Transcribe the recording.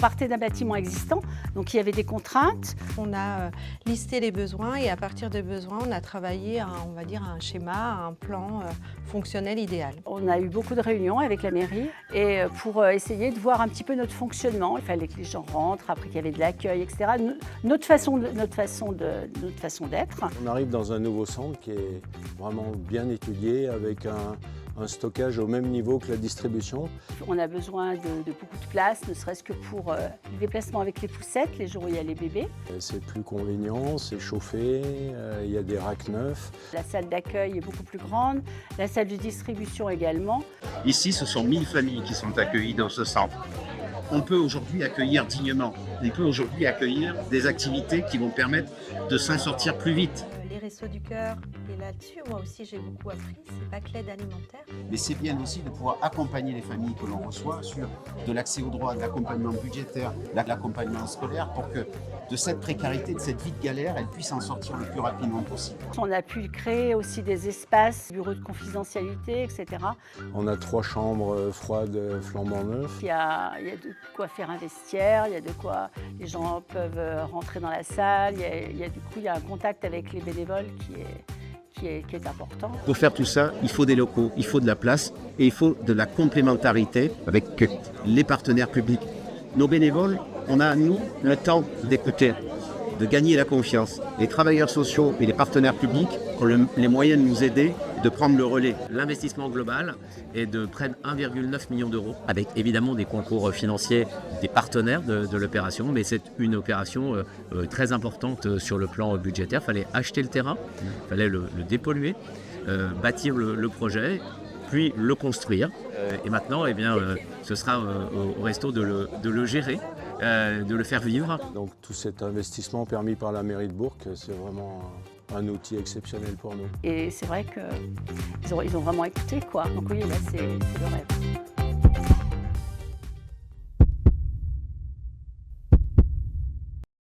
partait d'un bâtiment existant, donc il y avait des contraintes. On a listé les besoins et à partir des besoins, on a travaillé on va dire un schéma, un plan fonctionnel idéal. On a eu beaucoup de réunions avec la mairie et pour essayer de voir un petit peu notre fonctionnement. Il fallait que les gens rentrent, après qu'il y avait de l'accueil, etc. Notre façon d'être. On arrive dans un nouveau centre qui est vraiment bien étudié avec un stockage au même niveau que la distribution. On a besoin de beaucoup de place, ne serait-ce que pour les déplacements avec les poussettes, les jours où il y a les bébés. C'est plus convenient, c'est chauffé, il y a des racks neufs. La salle d'accueil est beaucoup plus grande, la salle de distribution également. Ici, ce sont 1000 familles qui sont accueillies dans ce centre. On peut aujourd'hui accueillir dignement. On peut aujourd'hui accueillir des activités qui vont permettre de s'en sortir plus vite. Les Restos du Cœur, et là-dessus, moi aussi j'ai beaucoup appris, c'est pas que l'aide alimentaire. Mais c'est bien aussi de pouvoir accompagner les familles que l'on reçoit sur de l'accès aux droits, de l'accompagnement budgétaire, de l'accompagnement scolaire pour que de cette précarité, de cette vie de galère, elles puissent en sortir le plus rapidement possible. On a pu créer aussi des espaces, bureaux de confidentialité, etc. On a 3 chambres froides flambant neuves. Il y a de quoi faire un vestiaire, il y a de quoi les gens peuvent rentrer dans la salle, il y a un contact avec les bénévoles qui est important. Pour faire tout ça, il faut des locaux, il faut de la place et il faut de la complémentarité avec les partenaires publics. Nos bénévoles, on a, nous, le temps d'écouter, de gagner la confiance. Les travailleurs sociaux et les partenaires publics ont les moyens de nous aider, de prendre le relais. L'investissement global est de près de 1,9 million d'euros, avec évidemment des concours financiers des partenaires de l'opération, mais c'est une opération très importante sur le plan budgétaire. Il fallait acheter le terrain, il fallait le dépolluer, bâtir le projet, puis le construire. Et maintenant, ce sera au resto de le gérer, de le faire vivre. Donc tout cet investissement permis par la mairie de Bourg, c'est vraiment un outil exceptionnel pour nous. Et c'est vrai qu'ils ont vraiment écouté, quoi. Donc oui, là, c'est le rêve.